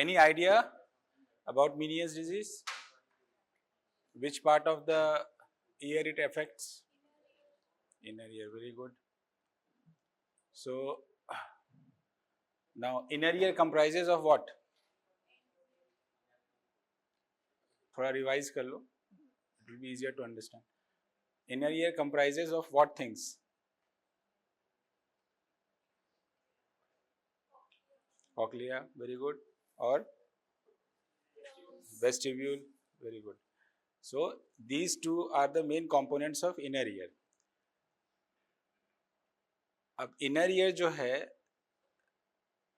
Any idea about Meniere's disease? Which part of the ear it affects? Inner ear, very good. So now inner ear comprises of what? थोड़ा revise कर लो. It will be easier to understand. Inner ear comprises of what things? Cochlea, very good. Or vestibule, very good. So these two are the main components of inner ear. अब inner ear जो है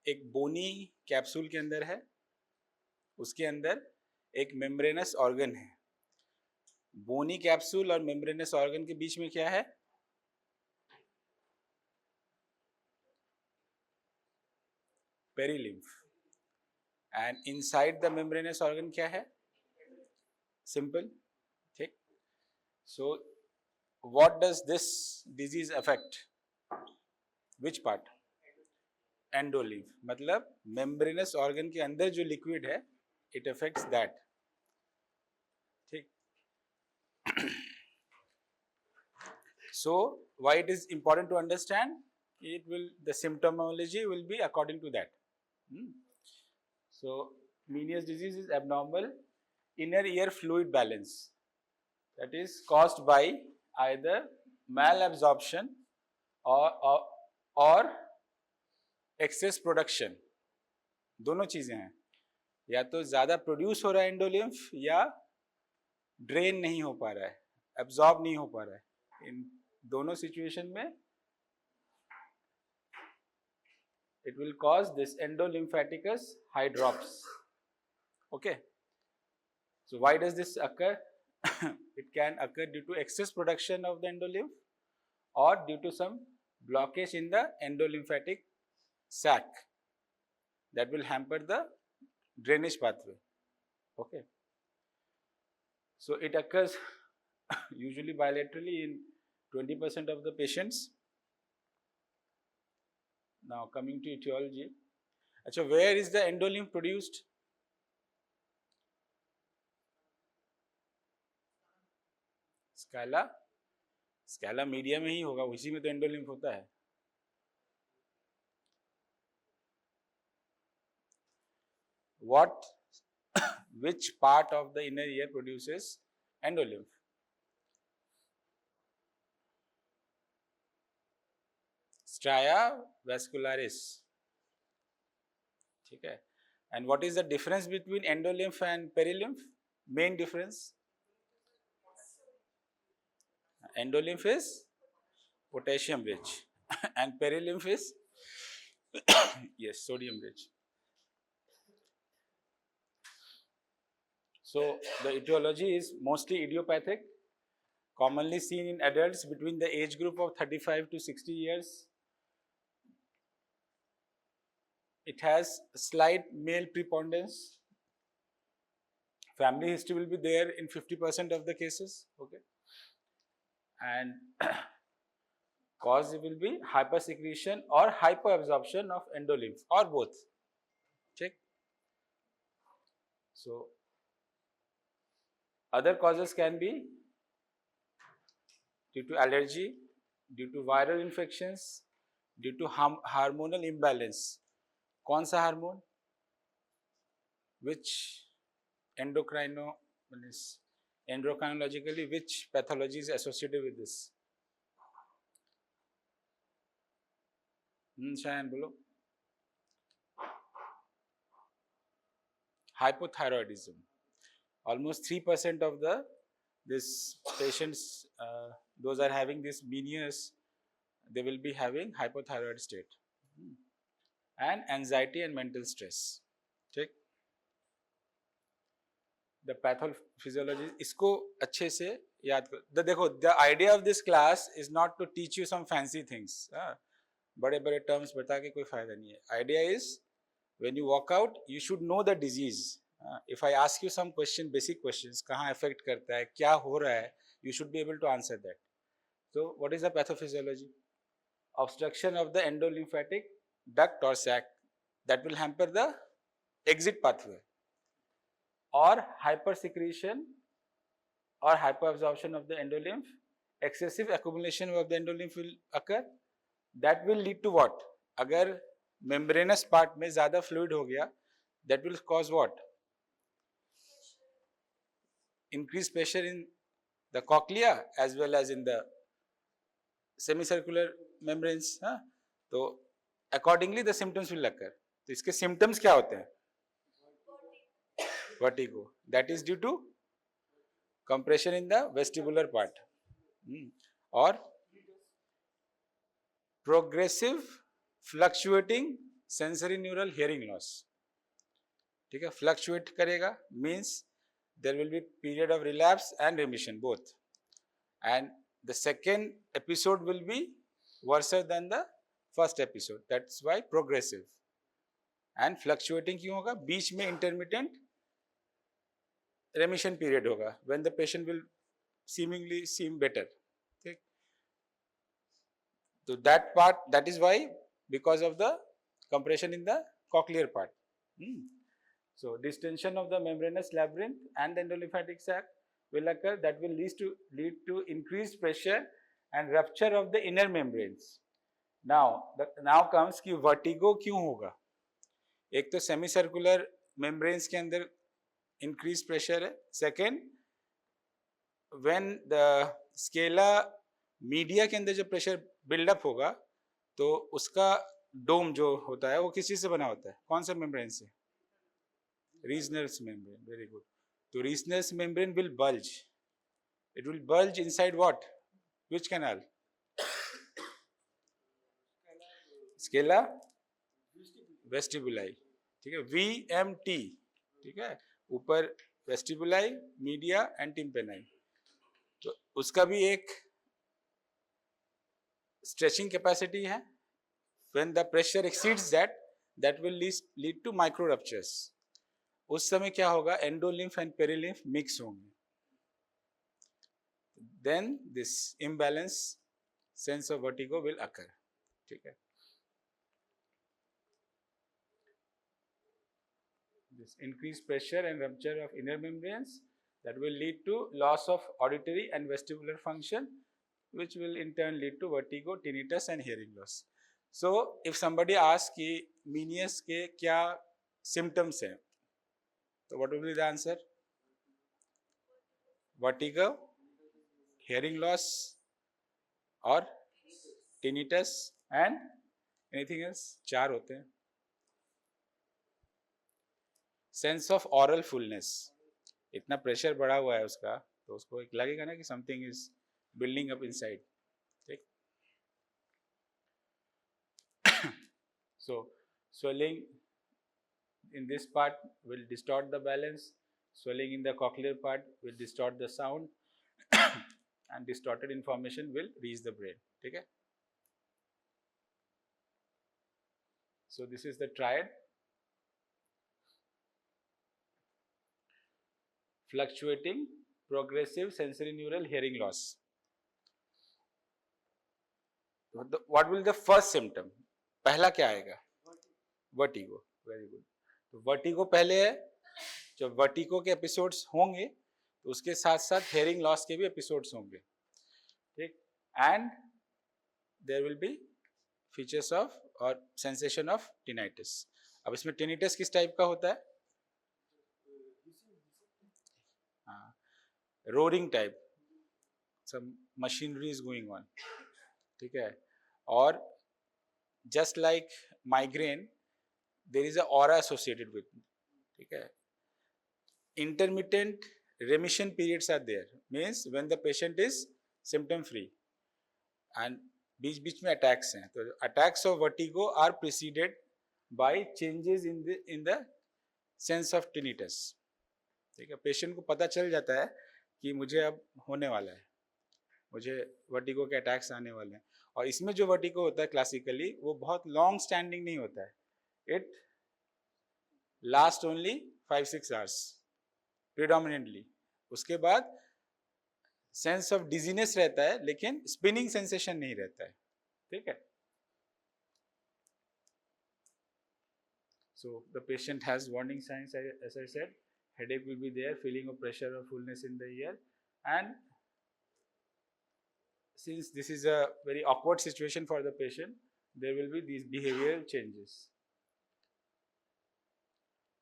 एक बोनी capsule के अंदर है, उसके अंदर एक मेम्ब्रेनस ऑर्गन है. बोनी कैप्सूल और मेम्ब्रेनस ऑर्गन के बीच में क्या है? Perilymph. And inside the membranous organ क्या है? सिंपल. ठीक. So what does this disease affect? Which part? Endolymph. मतलब मेम्ब्रेनस ऑर्गन के अंदर जो लिक्विड है, इट अफेक्ट्स दैट. ठीक. So why it is important to understand? It will, the symptomology will be according to that. So Meniere's disease is abnormal inner ear fluid balance, that is caused by either malabsorption or excess production. दोनों चीजें हैं, या तो ज्यादा produce हो रहा है endolymph या ड्रेन नहीं हो पा रहा है, एब्जॉर्ब नहीं हो पा रहा है. इन दोनों सिचुएशन में it will cause this endolymphaticus hydrops. Okay. So why does this occur? It can occur due to excess production of the endolymph or due to some blockage in the endolymphatic sac that will hamper the drainage pathway. Okay. So it occurs usually bilaterally in 20% of the patients. Now coming to etiology. Achha, where is the endolymph produced? Scala media में ही होगा, उसी में तो endolymph होता है. What, which part of the inner ear produces endolymph? Stria vascularis. ठीक है. And what is the difference between endolymph and perilymph? Main difference? Endolymph is potassium rich and perilymph is yes, sodium rich. So the etiology is mostly idiopathic, commonly seen in adults between the age group of 35 to 60 years. It has slight male preponderance. Family history will be there in 50% of the cases. Okay. And cause will be hypersecretion or hypoabsorption of endolymph or both. Check. So other causes can be due to allergy, due to viral infections, due to hormonal imbalance. कौन सा hormone? Which endocrinologically which pathology is associated with this? Shayan बोलो. Hypothyroidism. Almost 3% of this patients, those are having this Meniere's, they will be having hypothyroid state and anxiety and mental stress. ठीक. The pathophysiology, इसको अच्छे से याद करो. देखो, the idea of this class is not to teach you some fancy things. बड़े बड़े terms बता के कोई फायदा नहीं है. Idea is when you walk out, you should know the disease. If I ask you some question, basic questions, कहाँ affect करता है, क्या हो रहा है, you should be able to answer that. So what is the pathophysiology? Obstruction of the endolymphatic duct or sac that will hamper the exit pathway, or hypersecretion or hyperabsorption of the endolymph, excessive accumulation of the endolymph will occur. That will lead to what? अगर membranous part में ज़्यादा fluid हो गया, that will cause what? Increased pressure in the cochlea as well as in the semicircular membranes. हाँ? तो accordingly the symptoms will occur. तो इसके symptoms क्या होते हैं? Vertigo. That is due to compression in the vestibular part. और progressive fluctuating sensory neural hearing loss. ठीक है, fluctuate करेगा means there will be period of relapse and remission both, and the second episode will be worse than the first episode. That's why progressive. and fluctuating क्यों होगा? बीच में intermittent remission period होगा when the patient will seemingly seem better. Okay? So that part, that is why, because of the compression in the cochlear part. So distension of the membranous labyrinth and the endolymphatic sac will occur. That will lead to increased pressure and rupture of the inner membranes. Now comes कि vertigo क्यों होगा? एक तो semicircular membranes के अंदर increased pressure है. Second, when the scala media के अंदर जब pressure build up होगा तो उसका dome जो होता है वो किस चीज से बना होता है? कौन सा membrane से? Reisner's membrane. Very good. So Reisner's membrane will bulge. It will bulge inside what? Which canal? Scala vestibuli. ठीक है, VMT. ठीक है, ऊपर vestibuli, media and tympani. तो उसका भी एक stretching capacity है. When the pressure exceeds that, that will lead to micro ruptures. उस समय क्या होगा? एंडोलिम्फ एंड पेरिलिम्फ मिक्स होंगे. Then this imbalance sense of vertigo will occur. ठीक है, this increased pressure and rupture of inner membranes that will lead to loss of auditory and vestibular function, which will in turn lead to vertigo, tinnitus and hearing loss. So if somebody asks कि Meniere's के क्या symptoms हैं, so what will be the answer? Vertigo, hearing loss or tinnitus and anything else? चार होते हैं. Sense of aural fullness. इतना pressure बढ़ा हुआ है उसका तो उसको एक लगेगा ना कि something is building up inside. ठीक. सो swelling in this part will distort the balance. Swelling in the cochlear part will distort the sound and distorted information will reach the brain. ठीक है. So this is the triad. Fluctuating progressive sensory neural hearing loss. What will the first symptom? पहला क्या आएगा? Vertigo. Very good. तो vertigo पहले है. जब vertigo के episodes होंगे तो उसके साथ साथ hearing loss के भी episodes होंगे. ठीक. And there will be features of or sensation of tinnitus. अब इसमें tinnitus किस टाइप का होता है? roaring type, some machinery is going on. ठीक है. और just like migraine, there is a aura associated with. ठीक है. Intermittent remission periods are there, means when the patient is symptom free and बीच बीच में attacks हैं. तो attacks of vertigo are preceded by changes in the sense of tinnitus. ठीक है. Patient को पता चल जाता है कि मुझे अब होने वाला है, मुझे वर्टिगो के अटैक्स आने वाले हैं. और इसमें जो वर्टिगो होता है क्लासिकली वो बहुत लॉन्ग स्टैंडिंग नहीं होता है. It last only 5-6 hours predominantly. उसके बाद सेंस ऑफ डिजीनेस रहता है लेकिन स्पिनिंग सेंसेशन नहीं रहता है. ठीक है. So the patient has warning signs, as I said. Headache will be there, feeling of pressure or fullness in the ear, and since this is a very awkward situation for the patient, there will be these behavioral changes.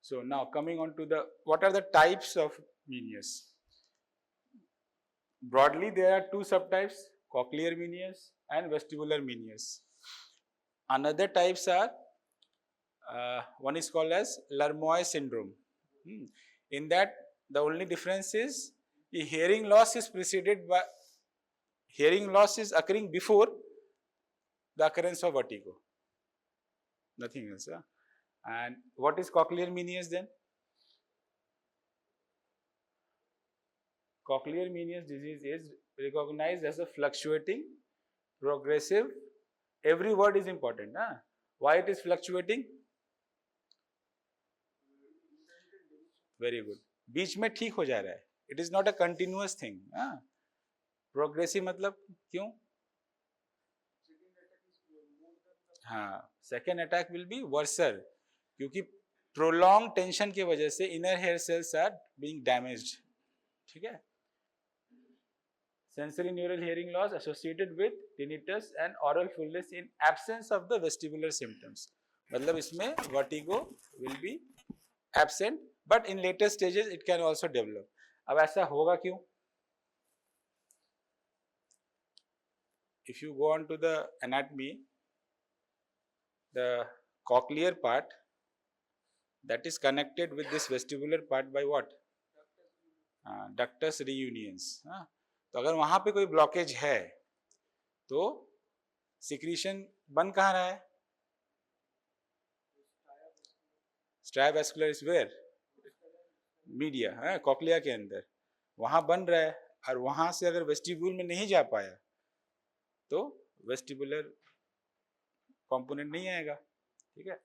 So now coming on to the, what are the types of Meniere's? Broadly, there are two subtypes, cochlear Meniere's and vestibular Meniere's. Another types are, one is called as Larmois syndrome. In that, the only difference is the hearing loss is preceded by, hearing loss is occurring before the occurrence of vertigo. Nothing else. And what is cochlear Meniere's then? Cochlear Meniere's disease is recognized as a fluctuating, progressive, every word is important. Why it is fluctuating? Very good. बीच में ठीक हो जा रहा है. It is not a continuous thing. Progressive मतलब क्यों? हाँ, second attack will be worser क्योंकि prolonged tension की वजह से inner hair cells are being damaged. ठीक है? Sensory neural hearing loss associated with tinnitus and oral fullness in absence of the vestibular symptoms. मतलब इसमें vertigo will be absent, but in later stages it can also develop. अब ऐसा होगा क्यों? If you go on to the anatomy, the cochlear part that is connected with this vestibular part by what? Ductus reunions. तो अगर वहां पे कोई blockage है तो सिक्रीशन बन कहाँ रहा है? स्ट्राइवैस्कुलर इज वेयर? मीडिया, कॉक्लिया के अंदर, वहां बन रहा है, और वहां से अगर वेस्टिब्यूल में नहीं जा पाया तो वेस्टिबुलर कंपोनेंट नहीं आएगा. ठीक है.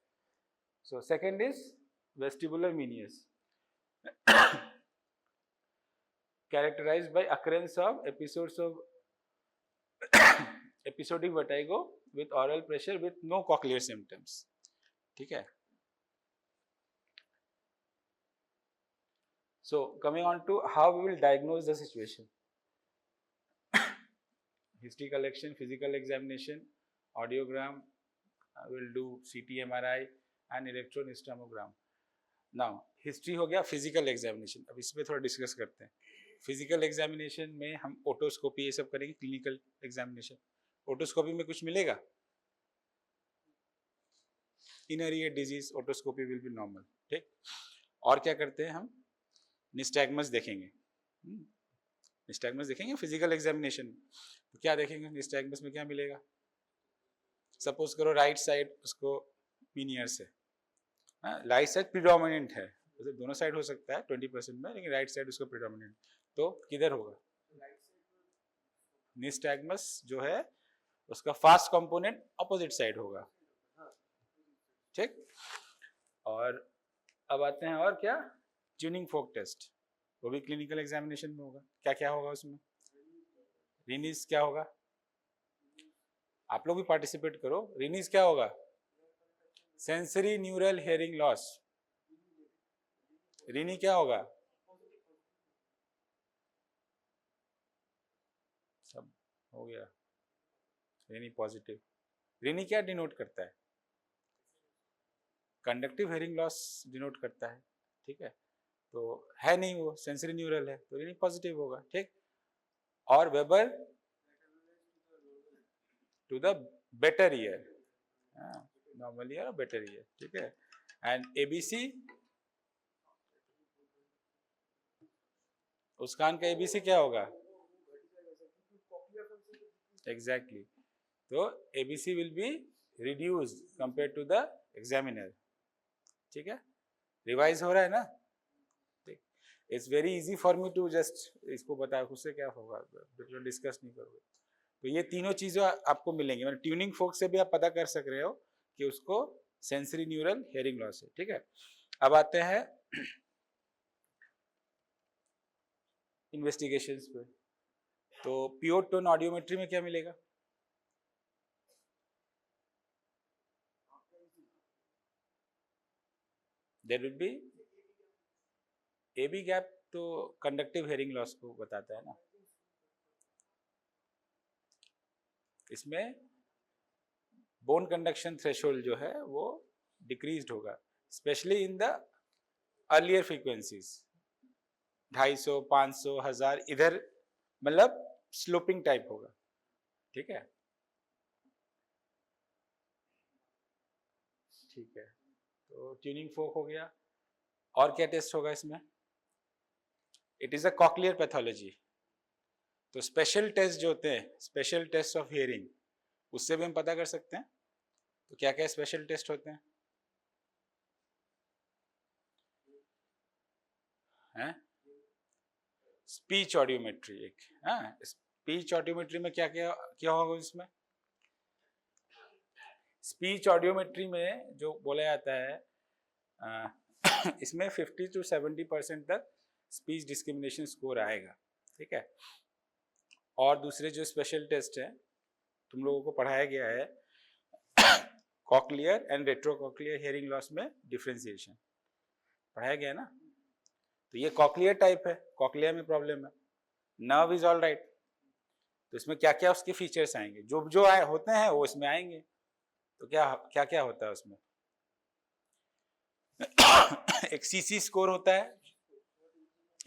So second is vestibular Meniere's, characterized by occurrence of episodes of episodic vertigo with oral pressure with no cochlear symptoms. ठीक है. So coming on to how we will diagnose the situation. History collection, physical examination, audiogram, we'll do CT, MRI and electron histomogram. Now history हो गया, physical examination. अब इसमें थोड़ा discuss करते हैं. Physical examination में हम ओटोस्कोपी ये सब करेंगे. क्लिनिकल एग्जामिनेशन, ओटोस्कोपी में कुछ मिलेगा? Inner ear disease, otoscopy will be normal. ठीक. और क्या करते हैं हम? निस्टैग्मस देखेंगे. निस्टैग्मस देखेंगे फिजिकल एग्जामिनेशन. तो क्या देखेंगे निस्टैग्मस में? क्या मिलेगा? सपोज करो राइट साइड उसको मीनियर से, राइट साइड प्रीडोमिनेंट है, दोनों साइड हो सकता है 20% में, लेकिन राइट साइड उसको प्रीडोमिनेंट, तो किधर होगा? निस्टैग्मस जो है उसका फास्ट कंपोनेंट अपोजिट साइड होगा. ठीक. और अब आते हैं और क्या? ट्यूनिंग फोक टेस्ट, वो भी क्लिनिकल एग्जामिनेशन में होगा. क्या क्या होगा उसमें? रिनीज क्या होगा? आप लोग भी पार्टिसिपेट करो. रिनीज क्या होगा? Sensory neural hearing loss. Rinne क्या होगा? सब हो गया. रिनी पॉजिटिव. रिनी क्या डिनोट करता है? कंडक्टिव हेयरिंग लॉस डिनोट करता है. ठीक है. तो है नहीं, वो सेंसरी न्यूरल है, तो रिनी पॉजिटिव होगा. ठीक. और Weber to the better ear, normal ear और बेटर ईयर. ठीक है. एंड एबीसी, उस कान का एबीसी क्या होगा? एग्जैक्टली. तो ABC will be reduced compare to the examiner. ठीक है. रिवाइज हो रहा है ना? ठीक. It's very easy for me to just इसको बता, उससे क्या होगा डिस्कस नहीं करोगे. तो ये तीनों चीजें आपको मिलेंगी. मतलब ट्यूनिंग फोक से भी आप पता कर सक रहे हो कि उसको सेंसरी न्यूरल हेयरिंग लॉस है. ठीक है. अब आते हैं इन्वेस्टिगेशंस पे. तो प्योर टोन ऑडियोमेट्री में क्या मिलेगा? There will be AB gap तो कंडक्टिव हेयरिंग लॉस को बताता है ना, इसमें बोन कंडक्शन थ्रेशोल्ड जो है वो डिक्रीज्ड होगा, specially in the earlier frequencies 250, 500, 1000, इधर मतलब स्लोपिंग टाइप होगा, ठीक है। ठीक है, तो ट्यूनिंग फोक हो गया। और क्या टेस्ट होगा इसमें? It is a cochlear pathology, तो स्पेशल टेस्ट जो होते हैं, स्पेशल टेस्ट ऑफ हियरिंग, उससे भी हम पता कर सकते हैं। तो क्या क्या स्पेशल टेस्ट होते हैं? स्पीच ऑडियोमेट्री एक, स्पीच ऑडियोमेट्री में क्या क्या क्या होगा इसमें? स्पीच ऑडियोमेट्री में जो बोला जाता है इसमें 50 to 70% तक स्पीच डिस्क्रिमिनेशन स्कोर आएगा, ठीक है। और दूसरे जो स्पेशल टेस्ट है तुम लोगों को पढ़ाया गया है, कॉक्लियर एंड रेट्रोकॉक्लियर हियरिंग लॉस में डिफरेंशिएशन पढ़ाया गया है ना। तो ये कॉक्लियर टाइप है, कॉक्लियर में प्रॉब्लम है, नर्व इज ऑल राइट, तो इसमें क्या क्या उसके फीचर्स आएंगे, जो जो आए होते हैं वो इसमें आएंगे। तो क्या क्या क्या होता है उसमें? एक सीसी स्कोर होता है,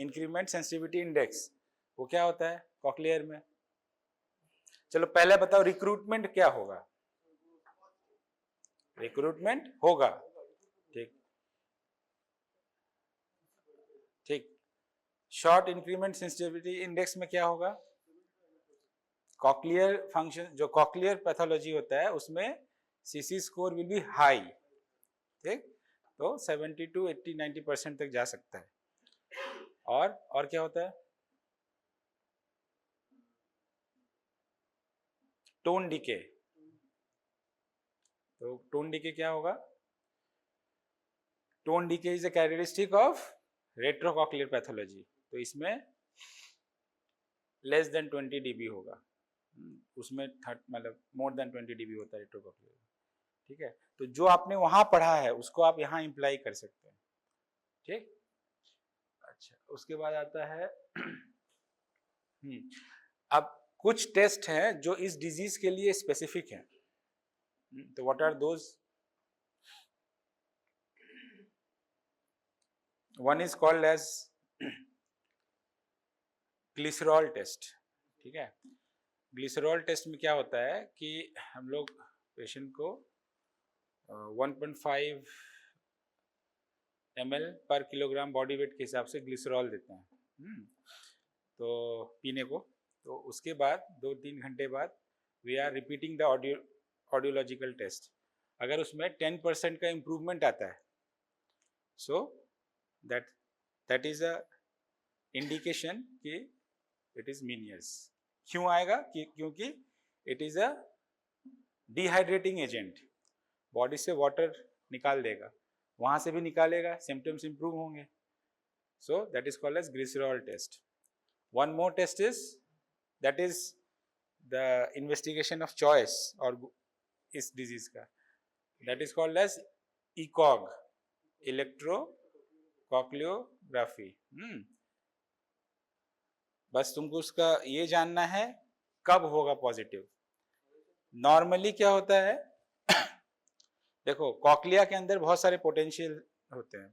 इंक्रीमेंट सेंसिटिविटी इंडेक्स, वो क्या होता है कॉक्लियर में? चलो पहले बताओ रिक्रूटमेंट क्या होगा? रिक्रूटमेंट होगा, ठीक ठीक। शॉर्ट इंक्रीमेंट सेंसिटिविटी इंडेक्स में क्या होगा? कॉक्लियर फंक्शन, जो कॉक्लियर पैथोलॉजी होता है उसमें CC score will be high, ठीक, तो 70 to 80, 90% तक जा सकता है। और क्या होता है? टोन डीके, तो टोन डीके क्या होगा? Tone decay is a characteristic of retrocochlear pathology, तो इसमें लेस देन 20 dB होगा, उसमें मतलब मोर देन 20 dB होता है रेट्रोकॉक्लियर, ठीक है। तो जो आपने वहां पढ़ा है उसको आप यहाँ इम्प्लाई कर सकते हैं, ठीक। अच्छा, उसके बाद आता है अब कुछ टेस्ट हैं जो इस डिजीज के लिए स्पेसिफिक हैं, तो what are those? One is called as glycerol test, ठीक है। ग्लिसरॉल टेस्ट में क्या होता है कि हम लोग पेशेंट को 1.5 ml पर किलोग्राम बॉडी वेट के हिसाब से ग्लिसरॉल देते हैं, तो पीने को, तो उसके बाद 2-3 घंटे बाद we are repeating the audiological test. अगर उसमें 10% का इम्प्रूवमेंट आता है, so that is a indication कि इट इज मीनियस। क्यों आएगा? क्योंकि it is a dehydrating agent, body से वाटर निकाल देगा, वहां से भी निकालेगा, सिम्टम्स इंप्रूव होंगे, so that is called as glycerol test. One more test is that is the investigation of choice और इस डिजीज का, that is called as ECOG, electrocochleography. बस तुमको उसका ये जानना है कब होगा पॉजिटिव। नॉर्मली क्या होता है देखो, कॉक्लिया के अंदर बहुत सारे पोटेंशियल्स होते हैं।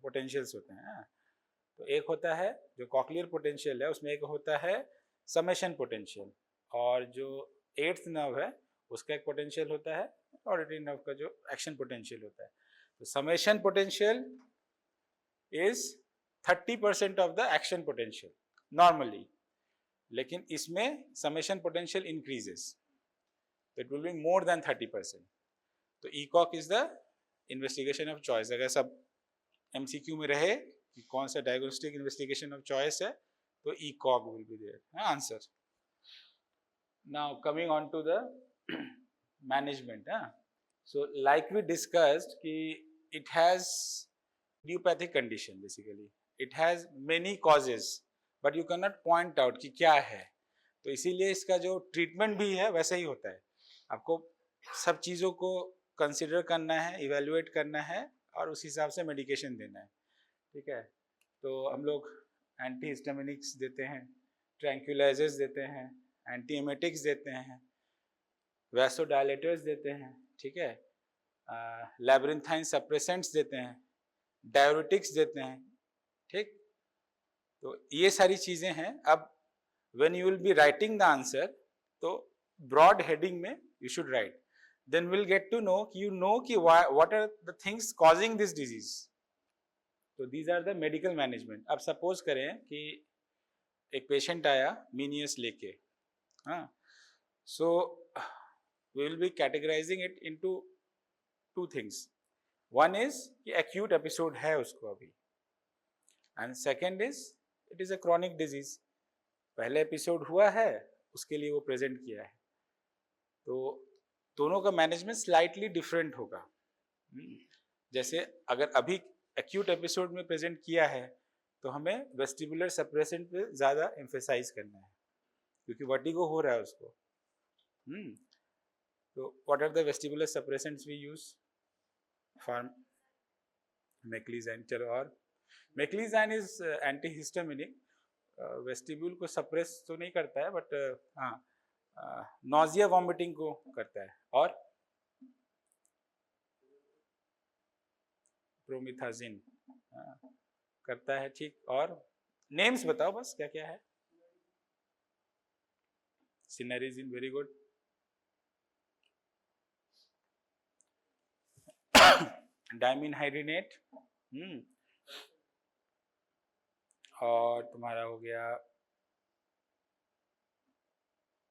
तो एक होता है जो कॉक्लियर पोटेंशियल है, उसमें एक होता है समेशन पोटेंशियल, और जो 8th नर्व है उसका एक पोटेंशियल होता है ऑडिटरी नर्व का जो एक्शन पोटेंशियल होता है। तो summation potential is 30% of the action potential normally, लेकिन इसमें summation potential increases, it will be more than 30%। तो ECOG is the investigation of choice. अगर सब MCQ में रहे कि कौन सा डायग्नोस्टिक इन्वेस्टिगेशन ऑफ चॉइस है, तो ECOG will be there answer. Now coming on to the management, so like we discussed कि it has idiopathic condition, basically it has many causes but you cannot point out कि क्या है, तो इसीलिए इसका जो ट्रीटमेंट भी है वैसे ही होता है। आपको सब चीज़ों को कंसिडर करना है, इवेल्युएट करना है और उस हिसाब से मेडिकेशन देना है। ठीक है, तो हम लोग एंटी हिस्टामिनिक्स देते हैं, ट्रैंक्विलाइजर्स देते हैं, एंटी एमेटिक्स देते हैं, वैसोडायलेटर्स देते हैं, ठीक है, लैब्रिन्थाइन सप्रेसेंट्स देते हैं, डाययूरेटिक्स देते हैं, ठीक। तो ये सारी चीजें हैं। अब when you will be writing the answer, तो ब्रॉड हेडिंग में you should write, then will get to know कि यू नो कि what are the things causing this disease. तो these are the medical management. अब suppose करें कि एक patient आया मीनियस लेके, हाँ, so we will be categorising it into two things. One is कि एक्यूट एपिसोड है उसको अभी, and second is it is a chronic disease. पहले एपिसोड हुआ है, उसके लिए वो प्रेजेंट किया है, तो दोनों का मैनेजमेंट स्लाइटली डिफरेंट होगा। जैसे अगर अभी एक्यूट एपिसोड में प्रेजेंट किया है, तो हमें वेस्टिबुलर सप्रेसेंट पे ज़्यादा एम्फेसाइज करना है, क्योंकि वर्टिगो हो रहा है उसको। तो what are the vestibular suppressants we use? For meclizine. चलो, और मेक्लीजाइन इज एंटीहिस्टामिनिक, वेस्टिब्यूल को सप्रेस तो नहीं करता है, बट हाँ, नॉजिया वॉमिटिंग को करता है। और प्रोमिथाजिन करता है, ठीक। और नेम्स बताओ बस, क्या क्या है? सिनेरिजिन, वेरी गुड। डायमिनहाइड्रेट, और तुम्हारा हो गया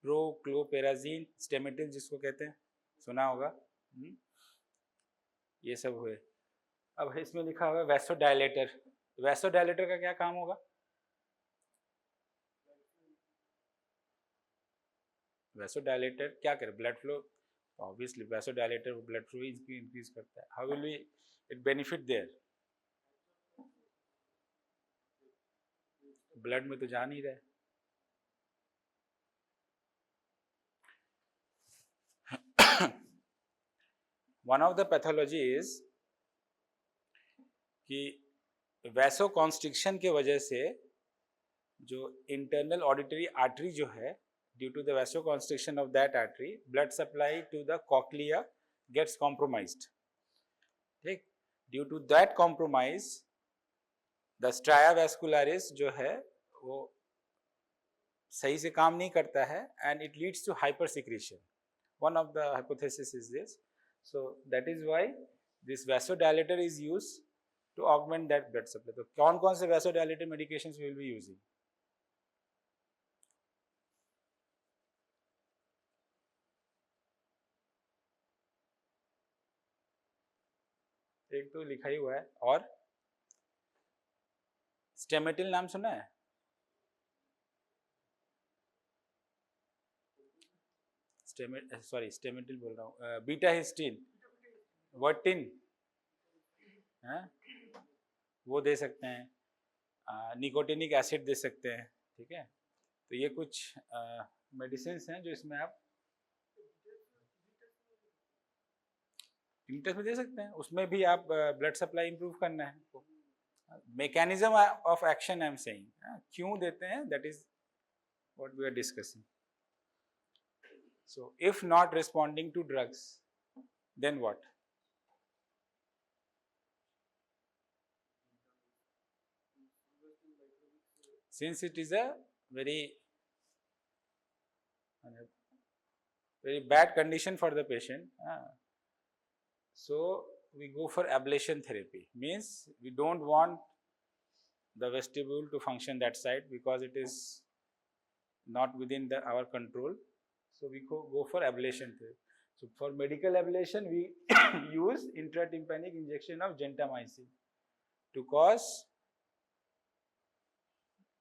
प्रोक्लोपेराजिन, स्टेमेटिल जिसको कहते हैं, सुना होगा। ये सब हुए। अब इसमें लिखा हुआ है वैसोडायलेटर। वैसोडायलेटर का क्या काम होगा? वैसोडायलेटर क्या करे? Blood flow, obviously vasodilator blood flow increase करता है। How will we it benefit there? Blood में तो जा नहीं रहा है। One of the pathology is कि वैसोकॉन्स्ट्रिक्शन के वजह से जो इंटरनल ऑडिटरी आर्टरी जो है, due to the vasoconstriction of that artery, blood supply to the cochlea gets compromised, ठीक। Due to that compromise, the stria vascularis जो है वो सही से काम नहीं करता है, and it leads to hyper secretion. One of the hypothesis is this. So that is why this vasodilator is used to augment that blood supply. तो कौन कौन से vasodilator medications we will be using? एक तो लिखा ही हुआ है, और स्टेमेटिल नाम सुना है? स्टेमेटिल बोल रहा हूँ, बीटा हिस्टीन, वर्टिन, वो दे सकते हैं, निकोटिनिक एसिड दे सकते हैं, ठीक है। तो ये कुछ मेडिसिन हैं जो इसमें आप टिंटस में दे सकते हैं। उसमें भी आप ब्लड सप्लाई इंप्रूव करना है। Mechanism of action I am saying, क्यों देते हैं, that is what we are discussing. So if not responding to drugs, then what? Since it is a very bad condition for the patient, so we go for ablation therapy. Means we don't want the vestibule to function that side, because it is not within our control. So we go for ablation therapy. So for medical ablation, we use intratympanic injection of gentamicin to cause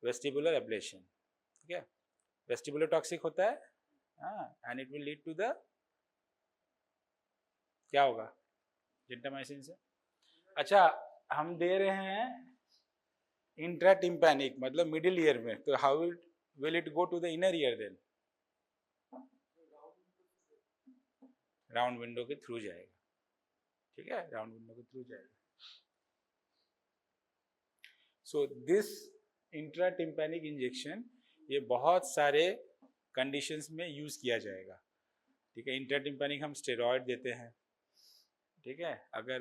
vestibular ablation. ठीक है, vestibular toxic होता है, and it will lead to the, क्या होगा gentamicin से? अच्छा, हम दे रहे हैं इंट्राटिम्पैनिक, मतलब मिडिल ईयर में, तो how will it go to the inner ear then? Round window के थ्रू जाएगा, ठीक है, राउंड विंडो के थ्रू जाएगा। सो दिस इंट्राटिम्पैनिक इंजेक्शन ये बहुत सारे कंडीशंस में यूज किया जाएगा, ठीक है। इंट्राटिम्पैनिक हम स्टेरॉयड देते हैं, ठीक है। अगर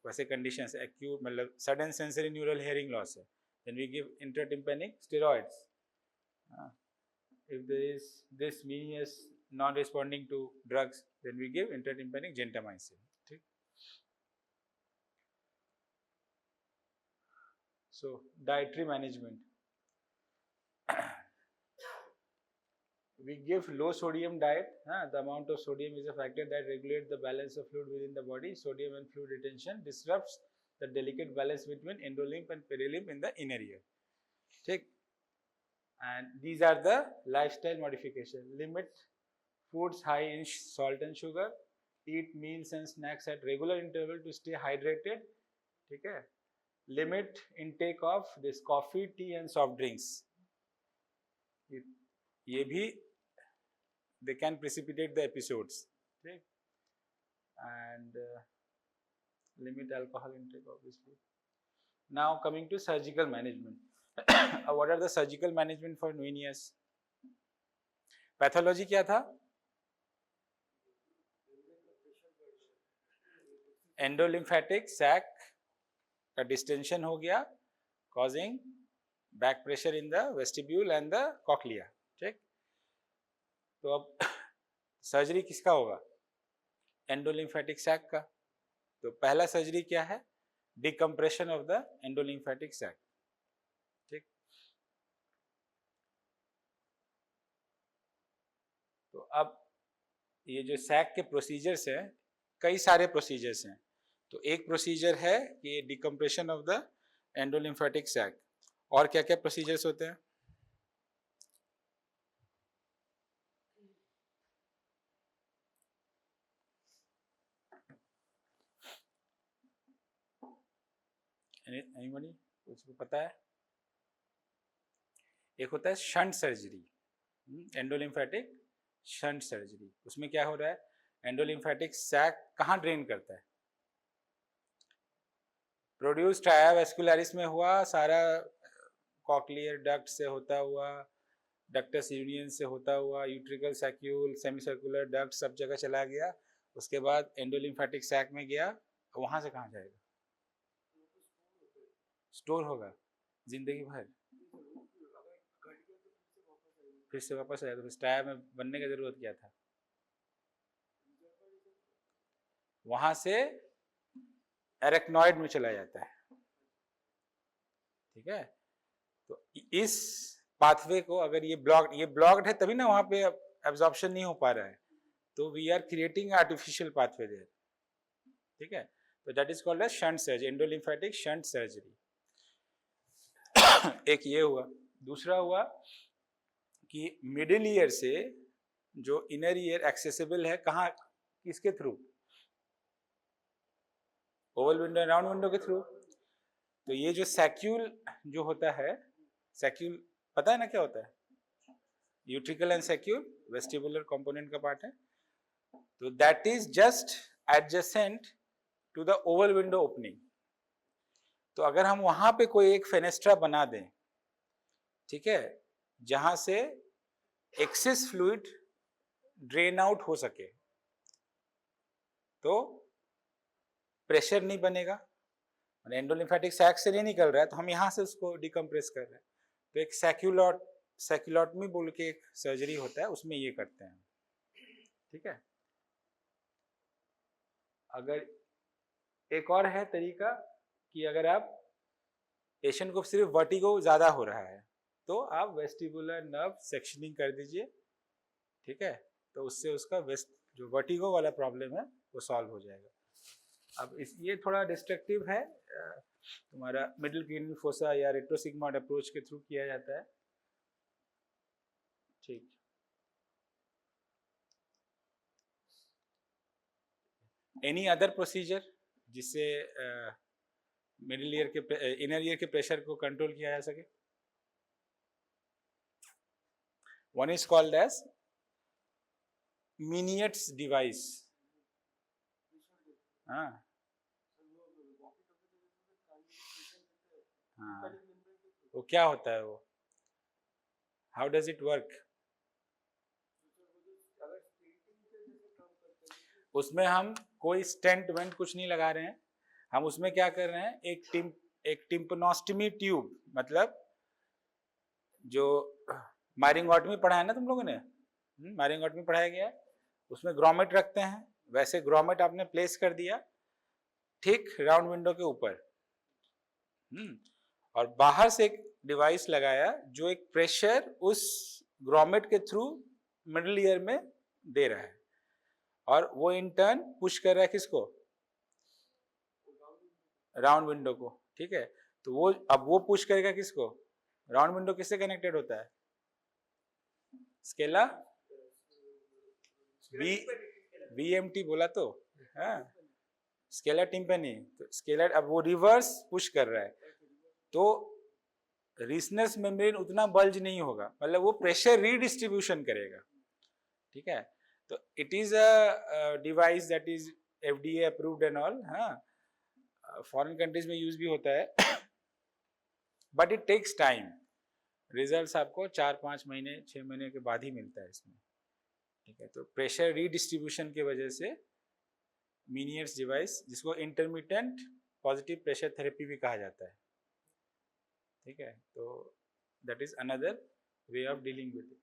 वैसे कंडीशंस एक्यूट मतलब sudden sensory neural hearing loss है, then we give intratympanic steroids. If there is this meaningless non-responding to drugs, then we give intratympanic gentamicin. ठीक. So dietary management. We give low sodium diet. The amount of sodium is a factor that regulates the balance of fluid within the body. Sodium and fluid retention disrupts the delicate balance between endolymph and perilymph in the inner ear. ठीक. And these are the lifestyle modification. Limit foods high in salt and sugar. Eat meals and snacks at regular interval to stay hydrated. ठीक है. Limit intake of this coffee, tea and soft drinks. ये भी they can precipitate the episodes. ठीक. And limit alcohol intake obviously. Now coming to surgical management. What are the surgical management for Nuenius? Pathology क्या था? Endolymphatic sac का distension हो गया, causing back pressure in the vestibule and the cochlea. ठीक. तो अब surgery किसका होगा? एंडोलिम्फेटिक सैक का. तो पहला सर्जरी क्या है? Decompression of the endolymphatic sac. ठीक. तो अब ये जो सैक के प्रोसीजर्स हैं, कई सारे प्रोसीजर्स हैं. तो एक प्रोसीजर है कि decompression of the endolymphatic sac. और क्या क्या प्रोसीजर्स होते हैं? एनीबॉडी कुछ पता है? एक होता है shunt surgery, endolymphatic shunt surgery. उसमें क्या हो रहा है? एंडोलिम्फेटिक सैक कहाँ ड्रेन करता है? प्रोड्यूस ट्राया वेस्कुलरिस में हुआ, सारा कॉक्लियर डक्ट से होता हुआ, डक्टस यूनियन से होता हुआ, यूट्रिकल सैक्यूल, सेमीसर्कुलर डक्ट सब जगह चला गया. उसके बाद एंडोलिम्फेटिक सैक में गया, वहां से कहाँ जाएगा? स्टोर होगा जिंदगी भर, फिर से वापस आएगा. तो स्टाया में बनने की जरूरत क्या था? वहां से एरेक्नॉइड में चला जाता है. ठीक है. तो इस पाथवे को अगर ये ब्लॉक्ड है तभी ना वहां पे एब्जॉर्प्शन नहीं हो पा रहा है. तो we are creating artificial pathway there. ठीक है. तो that is called as shunt surgery, endolymphatic shunt surgery. एक ये हुआ. दूसरा हुआ कि मिडिल ईयर से जो इनर ईयर एक्सेसिबल है, कहाँ, किसके through? Oval window, round window के थ्रू. तो ये जो सैक्यूल जो होता है, सैक्यूल पता है ना क्या होता है? Utricle and saccule vestibular component का पार्ट है. तो that is just adjacent to the oval window opening. तो अगर हम वहां पे कोई एक फेनेस्ट्रा बना दें, ठीक है, जहां से एक्सेस फ्लूइड ड्रेन आउट हो सके, तो प्रेशर नहीं बनेगा, एंडोलिम्फेटिक सैक से नहीं निकल रहा है, तो हम यहां से उसको डिकम्प्रेस कर रहे हैं. तो एक सैक्यूलॉटमी बोल के एक सर्जरी होता है, उसमें ये करते हैं. ठीक है. अगर एक और है तरीका कि अगर आप पेशेंट को सिर्फ वर्टिगो ज्यादा हो रहा है, तो आप वेस्टिबुलर नर्व सेक्शनिंग कर दीजिए. ठीक है. तो उससे उसका जो वर्टिगो वाला प्रॉब्लम है वो सॉल्व हो जाएगा. अब ये थोड़ा डिस्ट्रक्टिव है, तुम्हारा मिडिल क्रेनियल फोसा या रेट्रोसिग्मॉइड अप्रोच के थ्रू किया जाता है. ठीक. एनी अदर प्रोसीजर जिससे मिडिल ईयर के इनर ईयर के प्रेशर को कंट्रोल किया जा सके? One is called as Miniet's device. हाँ हाँ, वो क्या होता है वो, हाउ डज इट वर्क? उसमें हम कोई स्टेंट वेंट कुछ नहीं लगा रहे हैं, हम उसमें क्या कर रहे हैं, एक टिम्पनोस्टमी ट्यूब, मतलब जो मायरिंगोटमी पढ़ा है ना तुम लोगों ने, मायरिंगोटमी पढ़ाया गया है, उसमें ग्रोमेट रखते हैं, वैसे ग्रोमेट आपने प्लेस कर दिया ठीक राउंड विंडो के ऊपर, और बाहर से एक डिवाइस लगाया जो एक प्रेशर उस ग्रोमेट के थ्रू मिडल ईयर में दे रहा है, और वो इन टर्न पुश कर रहा है किसको, राउंड विंडो को, ठीक है। तो वो अब वो पुश करेगा किसको, राउंड विंडो किससे कनेक्टेड होता है, स्केला वीएमटी बोला तो, हाँ स्केलर टिम्पेनी, तो स्केलर अब वो रिवर्स पुश कर रहा है, तो रिसनस मेम्ब्रेन उतना बल्ज नहीं होगा, मतलब वो प्रेशर रीडिस्ट्रीब्यूशन करेगा, ठीक है। तो it is a device that is FDA approved and all, हाँ फॉरेन कंट्रीज में यूज भी होता है, but it takes time, results आपको 4-5 महीने 6 महीने के बाद ही मिलता है इसमें, ठीक है। तो प्रेशर रीडिस्ट्रीब्यूशन की वजह से मीनियर्स डिवाइस, जिसको इंटरमिटेंट पॉजिटिव प्रेशर थेरेपी भी कहा जाता है, ठीक है। तो that is another way of dealing with it.